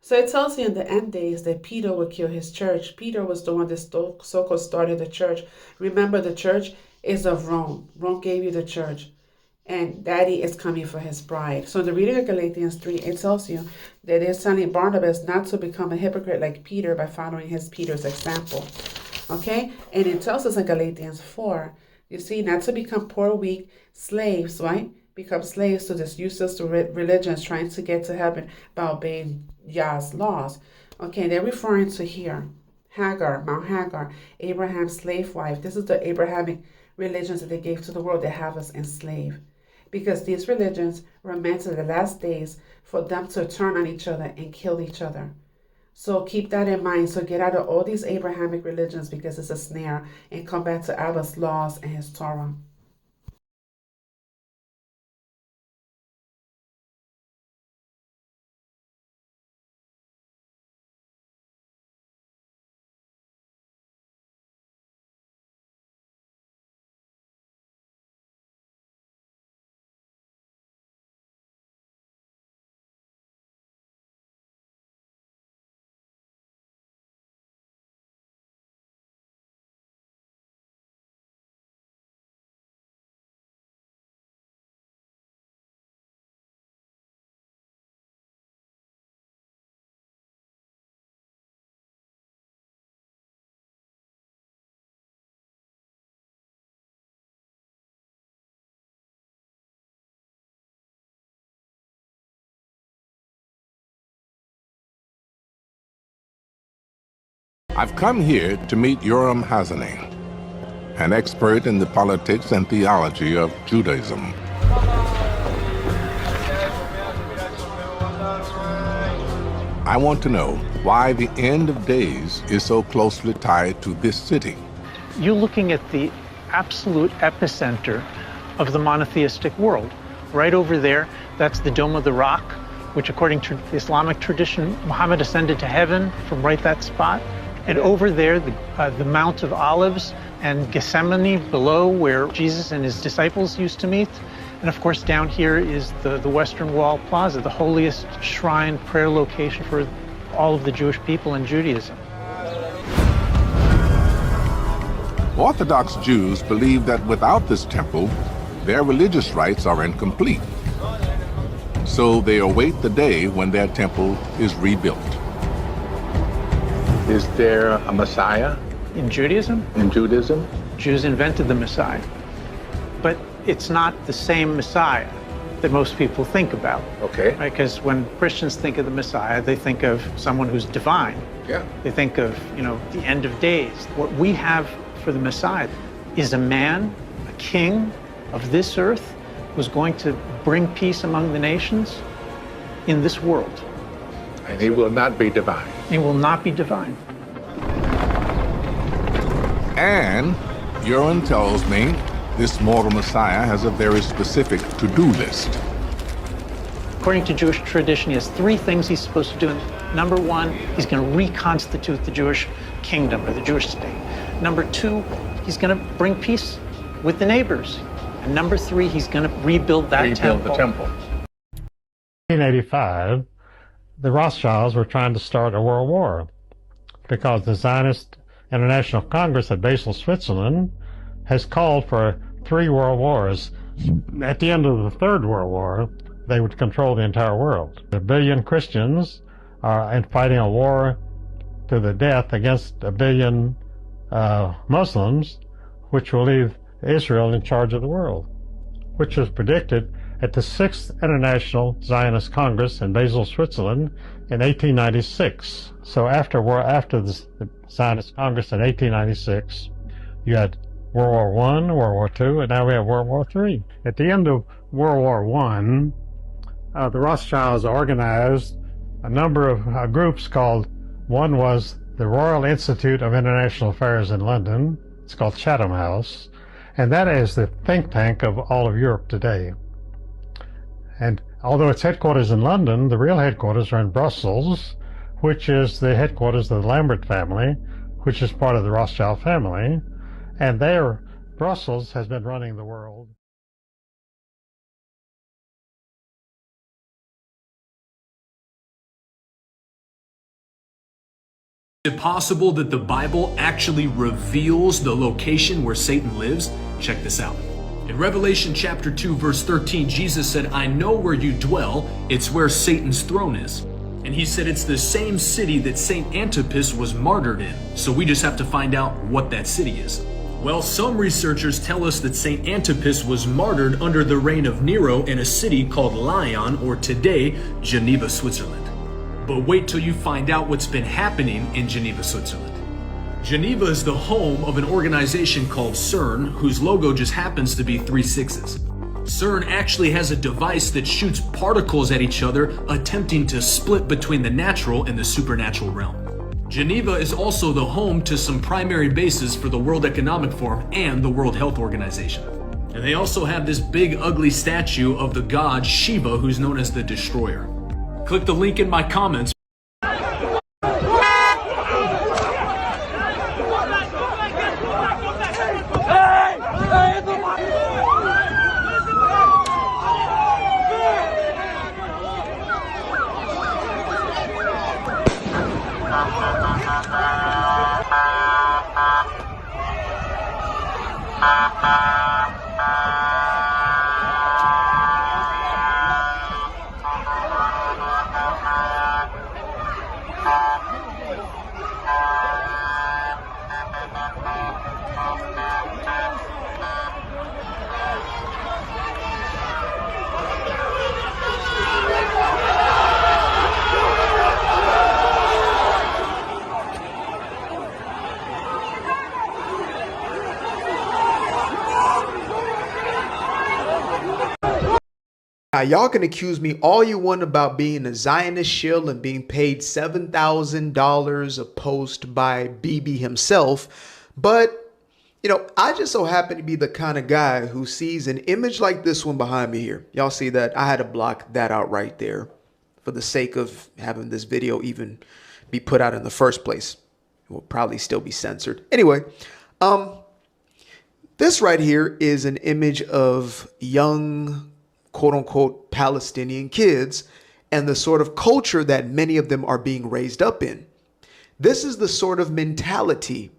So it tells you in the end days that Peter would kill his church. Peter was the one that so-called started the church. Remember, the church is of Rome. Rome gave you the church. And Daddy is coming for his bride. So in the reading of Galatians 3, it tells you that it's telling Barnabas not to become a hypocrite like Peter by following Peter's example. Okay? And it tells us in Galatians 4, you see, not to become poor, weak slaves, right? Become slaves to this useless religions trying to get to heaven by obeying Yah's laws. Okay, they're referring to here Hagar, Mount Hagar, Abraham's slave wife. This is the Abrahamic religions that they gave to the world that have us enslaved. Because these religions were meant to the last days for them to turn on each other and kill each other. So keep that in mind. So get out of all these Abrahamic religions because it's a snare, and come back to Abba's laws and his Torah. I've come here to meet Yoram Hazany, an expert in the politics and theology of Judaism. I want to know why the end of days is so closely tied to this city. You're looking at the absolute epicenter of the monotheistic world. Right over there, that's the Dome of the Rock, which according to the Islamic tradition, Muhammad ascended to heaven from right that spot. And over there, the Mount of Olives and Gethsemane below, where Jesus and his disciples used to meet. And of course, down here is the Western Wall Plaza, the holiest shrine prayer location for all of the Jewish people in Judaism. Orthodox Jews believe that without this temple, their religious rites are incomplete. So they await the day when their temple is rebuilt. Is there a Messiah? In Judaism? In Judaism? Jews invented the Messiah. But it's not the same Messiah that most people think about. Okay. Right? Because when Christians think of the Messiah, they think of someone who's divine. Yeah. They think of, the end of days. What we have for the Messiah is a man, a king of this earth, who's going to bring peace among the nations in this world. And he will not be divine. He will not be divine. And Yoram tells me this mortal Messiah has a very specific to-do list. According to Jewish tradition, he has three things he's supposed to do. Number one, he's going to reconstitute the Jewish kingdom or the Jewish state. Number two, he's going to bring peace with the neighbors. And number three, he's going to rebuild the temple. In 1885, the Rothschilds were trying to start a world war because the Zionist International Congress at Basel, Switzerland, has called for 3 world wars. At the end of the Third World War, they would control the entire world. 1 billion Christians are fighting a war to the death against 1 billion Muslims, which will leave Israel in charge of the world, which was predicted at the 6th International Zionist Congress in Basel, Switzerland in 1896. So after the Zionist Congress in 1896, you had World War I, World War II, and now we have World War III. At the end of World War I, the Rothschilds organized a number of groups called, one was the Royal Institute of International Affairs in London. It's called Chatham House, and that is the think tank of all of Europe today. And although its headquarters in London, the real headquarters are in Brussels, which is the headquarters of the Lambert family, which is part of the Rothschild family. And there, Brussels has been running the world. Is it possible that the Bible actually reveals the location where Satan lives? Check this out. In Revelation chapter 2, verse 13, Jesus said, "I know where you dwell. It's where Satan's throne is." And he said it's the same city that Saint Antipas was martyred in. So we just have to find out what that city is. Well, some researchers tell us that Saint Antipas was martyred under the reign of Nero in a city called Lyon, or today, Geneva, Switzerland. But wait till you find out what's been happening in Geneva, Switzerland. Geneva is the home of an organization called CERN, whose logo just happens to be 3 sixes. CERN actually has a device that shoots particles at each other, attempting to split between the natural and the supernatural realm. Geneva is also the home to some primary bases for the World Economic Forum and the World Health Organization. And they also have this big ugly statue of the god Shiva, who's known as the Destroyer. Click the link in my comments. Now, y'all can accuse me all you want about being a Zionist shill and being paid $7,000 a post by Bibi himself, but, I just so happen to be the kind of guy who sees an image like this one behind me here. Y'all see that? I had to block that out right there for the sake of having this video even be put out in the first place. It will probably still be censored. Anyway, this right here is an image of young quote-unquote Palestinian kids and the sort of culture that many of them are being raised up in. This is the sort of mentality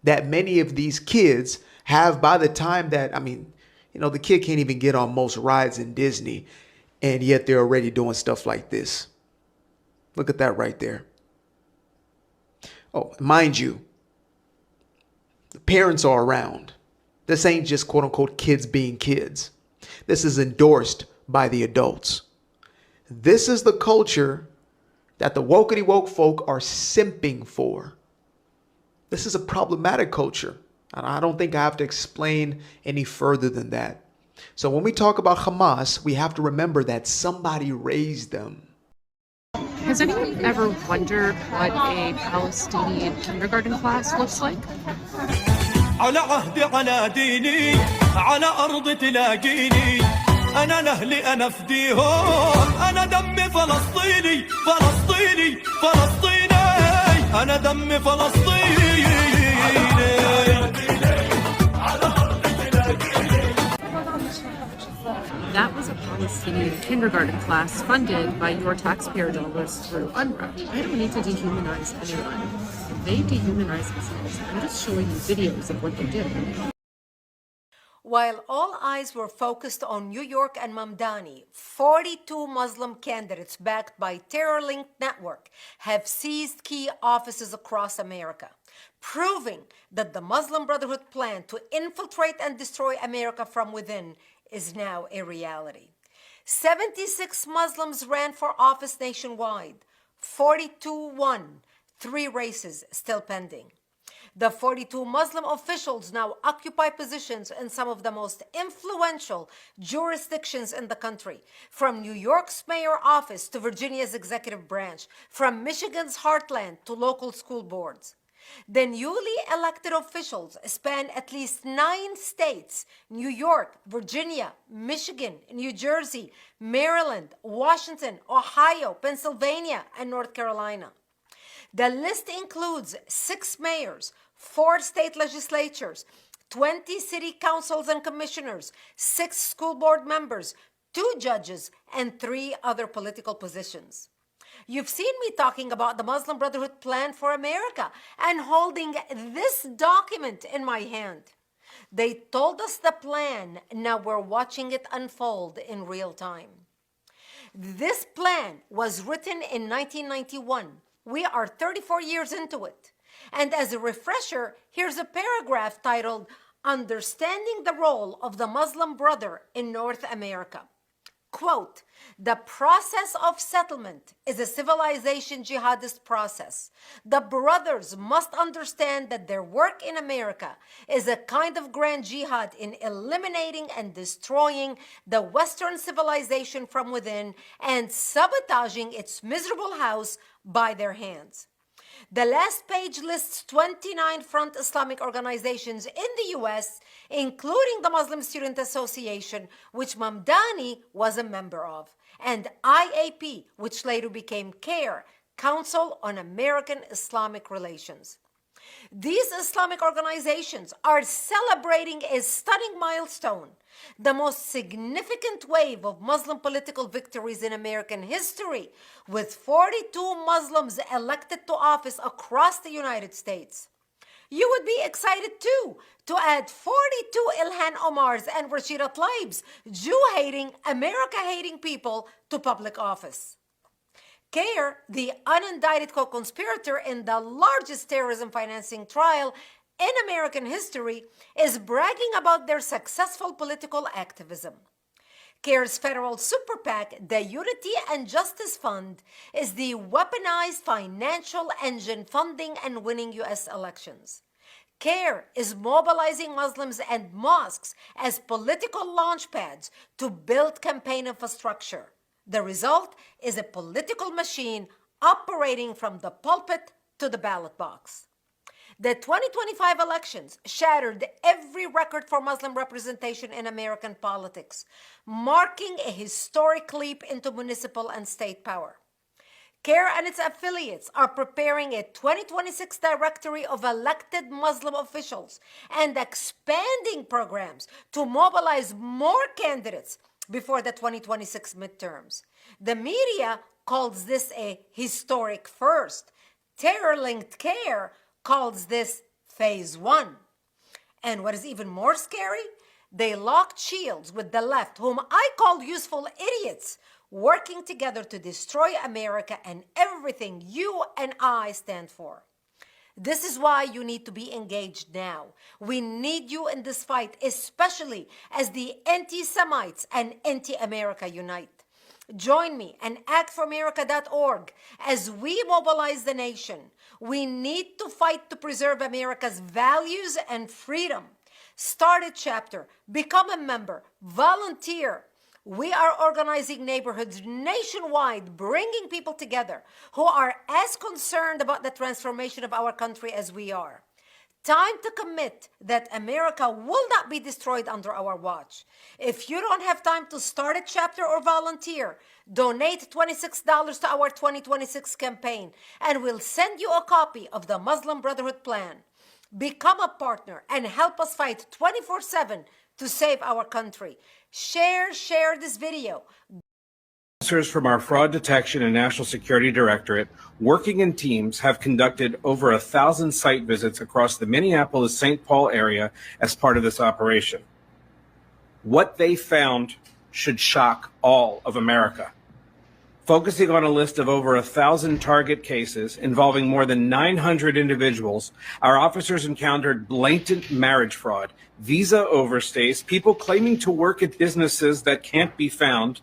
that many of these kids have by the time that, the kid can't even get on most rides in Disney, and yet they're already doing stuff like this. Look at that right there. Oh, mind you, the parents are around. This ain't just quote-unquote kids being kids. This is endorsed by the adults. This is the culture that the wokety woke folk are simping for. This is a problematic culture. And I don't think I have to explain any further than that. So when we talk about Hamas, we have to remember that somebody raised them. Has anyone ever wondered what a Palestinian kindergarten class looks like? على عهدي على ديني على أرض تلاقيني أنا نهلي أنا فديهم أنا دمي فلسطيني فلسطيني فلسطيني أنا دمي فلسطيني That was a Palestinian kindergarten class funded by your taxpayer dollars through UNRWA. I don't need to dehumanize anyone. They dehumanize themselves. I'm just showing you videos of what they did. While all eyes were focused on New York and Mamdani, 42 Muslim candidates backed by terror-linked network have seized key offices across America, proving that the Muslim Brotherhood plan to infiltrate and destroy America from within is now a reality. 76 Muslims ran for office nationwide, 42 won, 3 races still pending. The 42 Muslim officials now occupy positions in some of the most influential jurisdictions in the country, from New York's mayor office to Virginia's executive branch, from Michigan's heartland to local school boards. The newly elected officials span at least 9 states: New York, Virginia, Michigan, New Jersey, Maryland, Washington, Ohio, Pennsylvania, and North Carolina. The list includes 6 mayors, 4 state legislatures, 20 city councils and commissioners, 6 school board members, 2 judges, and 3 other political positions. You've seen me talking about the Muslim Brotherhood Plan for America and holding this document in my hand. They told us the plan, now we're watching it unfold in real time. This plan was written in 1991. We are 34 years into it. And as a refresher, here's a paragraph titled, Understanding the Role of the Muslim Brother in North America. Quote, the process of settlement is a civilization jihadist process. The brothers must understand that their work in America is a kind of grand jihad in eliminating and destroying the Western civilization from within and sabotaging its miserable house by their hands. The last page lists 29 front Islamic organizations in the U.S., including the Muslim Student Association, which Mamdani was a member of, and IAP, which later became CARE, Council on American Islamic Relations. These Islamic organizations are celebrating a stunning milestone, the most significant wave of Muslim political victories in American history, with 42 Muslims elected to office across the United States. You would be excited too to add 42 Ilhan Omars and Rashida Tlaib's Jew-hating, America-hating people to public office. CARE, the unindicted co-conspirator in the largest terrorism financing trial in American history, is bragging about their successful political activism. CARE's federal super PAC, the Unity and Justice Fund, is the weaponized financial engine funding and winning U.S. elections. CARE is mobilizing Muslims and mosques as political launchpads to build campaign infrastructure. The result is a political machine operating from the pulpit to the ballot box. The 2025 elections shattered every record for Muslim representation in American politics, marking a historic leap into municipal and state power. CARE and its affiliates are preparing a 2026 directory of elected Muslim officials and expanding programs to mobilize more candidates before the 2026 midterms. The media calls this a historic first. Terror-linked CARE calls this phase 1. And what is even more scary, they locked shields with the left, whom I call useful idiots, working together to destroy America and everything you and I stand for. This is why you need to be engaged now. We need you in this fight, especially as the anti-Semites and anti-America unite. Join me and actforamerica.org as we mobilize the nation. We need to fight to preserve America's values and freedom. Start a chapter, become a member, volunteer. We are organizing neighborhoods nationwide, bringing people together who are as concerned about the transformation of our country as we are. Time to commit that America will not be destroyed under our watch. If you don't have time to start a chapter or volunteer, donate $26 to our 2026 campaign, and we'll send you a copy of the Muslim Brotherhood Plan. Become a partner and help us fight 24/7 to save our country. Share this video. Officers from our Fraud Detection and National Security Directorate, working in teams, have conducted over 1,000 site visits across the Minneapolis-St. Paul area as part of this operation. What they found should shock all of America. Focusing on a list of over 1,000 target cases involving more than 900 individuals, our officers encountered blatant marriage fraud, visa overstays, people claiming to work at businesses that can't be found,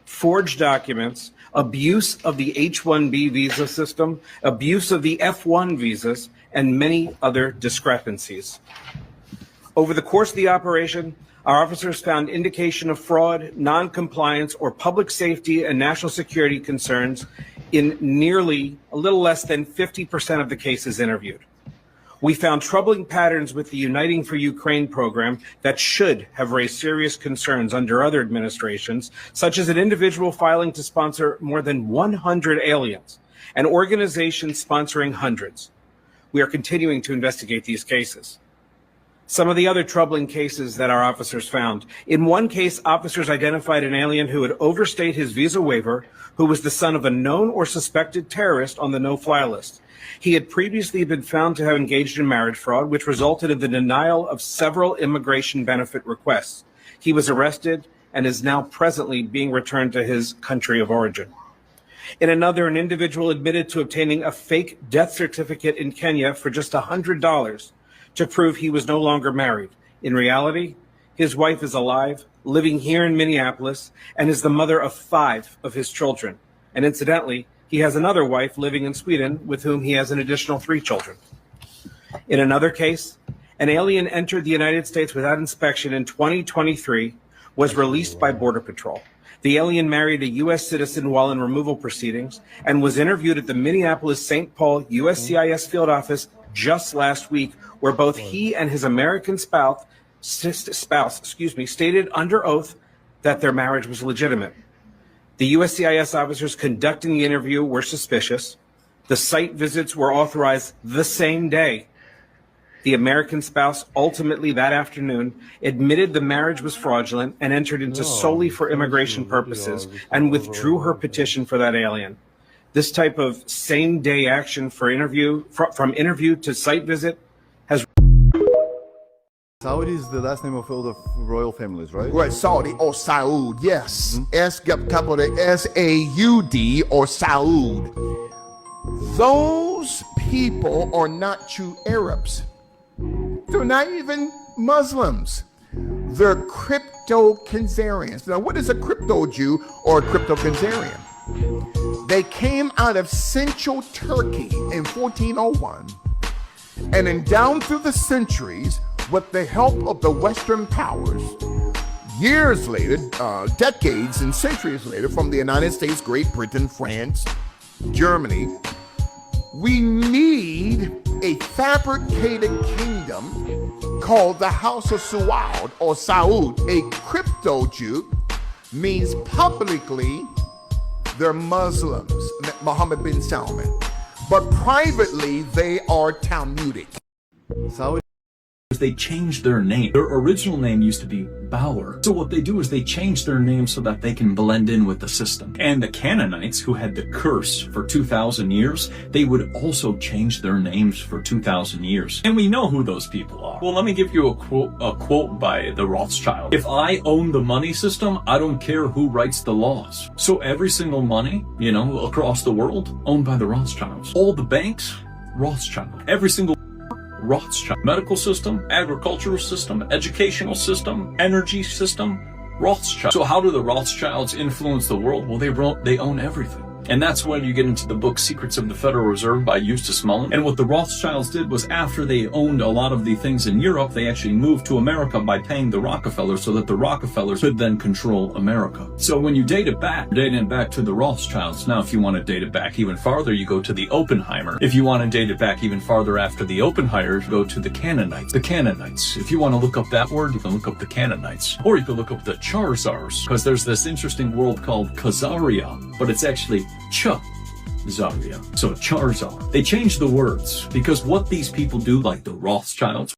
forged documents, abuse of the H-1B visa system, abuse of the F-1 visas, and many other discrepancies. Over the course of the operation, our officers found indication of fraud, non-compliance, or public safety and national security concerns in nearly a little less than 50% of the cases interviewed. We found troubling patterns with the Uniting for Ukraine program that should have raised serious concerns under other administrations, such as an individual filing to sponsor more than 100 aliens, and organizations sponsoring hundreds. We are continuing to investigate these cases. Some of the other troubling cases that our officers found. In one case, officers identified an alien who had overstayed his visa waiver, who was the son of a known or suspected terrorist on the no-fly list. He had previously been found to have engaged in marriage fraud, which resulted in the denial of several immigration benefit requests. He was arrested and is now presently being returned to his country of origin. In another, an individual admitted to obtaining a fake death certificate in Kenya for just $100 to prove he was no longer married. In reality, his wife is alive, living here in Minneapolis, and is the mother of 5 of his children. And incidentally, he has another wife living in Sweden with whom he has an additional 3 children. In another case, an alien entered the United States without inspection in 2023, was released by Border Patrol. The alien married a U.S. citizen while in removal proceedings and was interviewed at the Minneapolis-St. Paul USCIS field office just last week, where both he and his American spouse, stated under oath that their marriage was legitimate. The USCIS officers conducting the interview were suspicious. The site visits were authorized the same day. The American spouse ultimately that afternoon admitted the marriage was fraudulent and entered into solely for immigration purposes and withdrew her petition for that alien. This type of same-day action for interview, from interview to site visit, has... Saudi is the last name of all the royal families, right? Right, Saudi or Saud, yes. S, capital S-A-U-D or Saud. Those people are not true Arabs. They're not even Muslims. They're crypto-Khazarians. Now, what is a crypto-Jew or a crypto-Khazarian? They came out of central Turkey in 1401, and then down through the centuries, with the help of the Western powers, years later, decades and centuries later, from the United States, Great Britain, France, Germany, we need a fabricated kingdom called the House of Saud or Saud. A crypto-Jew means publicly they're Muslims, Mohammed bin Salman, but privately they are Talmudic. Saudi. They changed their name. Their original name used to be Bauer. So what they do is they change their name so that they can blend in with the system. And the Canaanites, who had the curse for 2,000 years, they would also change their names for 2,000 years. And we know who those people are. Well, let me give you a quote by the Rothschild. If I own the money system, I don't care who writes the laws. So every single money, across the world, owned by the Rothschilds. All the banks, Rothschild. Every single Rothschild. Medical system, agricultural system, educational system, energy system, Rothschild. So how do the Rothschilds influence the world? Well, they own everything. And that's when you get into the book Secrets of the Federal Reserve by Eustace Mullen. And what the Rothschilds did was, after they owned a lot of the things in Europe, they actually moved to America by paying the Rockefellers so that the Rockefellers could then control America. So when you date it back, to the Rothschilds. Now, if you want to date it back even farther, you go to the Oppenheimer. If you want to date it back even farther after the Oppenheimers, go to the Canaanites. The Canaanites. If you want to look up that word, you can look up the Canaanites. Or you can look up the Charzars, because there's this interesting world called Khazaria, but it's actually Zaria. So Charzar. They changed the words because what these people do, like the Rothschilds,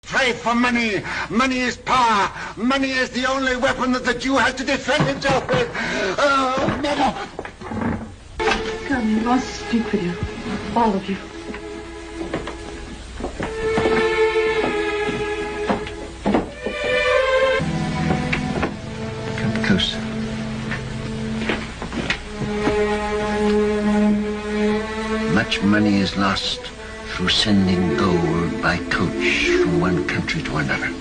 Strive for money. Money is power. Money is the only weapon that the Jew has to defend himself with. Oh, mother! Come, we must speak with you. All of you. much money is lost through sending gold by coach from one country to another.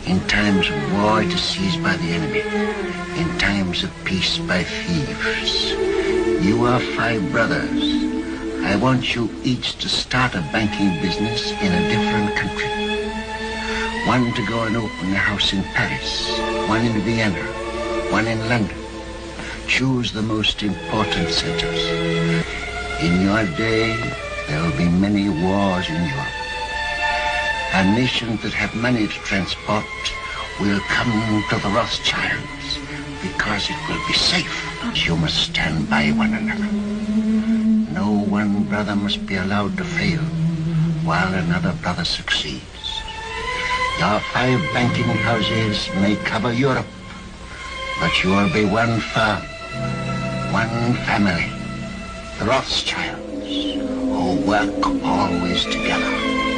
In times of war, it is seized by the enemy. In times of peace, by thieves. You are 5 brothers. I want you each to start a banking business in a different country. One to go and open a house in Paris, one in Vienna, one in London. Choose the most important centers. In your day, there will be many wars in Europe. And nations that have money to transport will come to the Rothschilds because it will be safe. You must stand by one another. No one brother must be allowed to fail while another brother succeeds. Your 5 banking houses may cover Europe, but you will be one firm, one family, the Rothschilds, who work always together.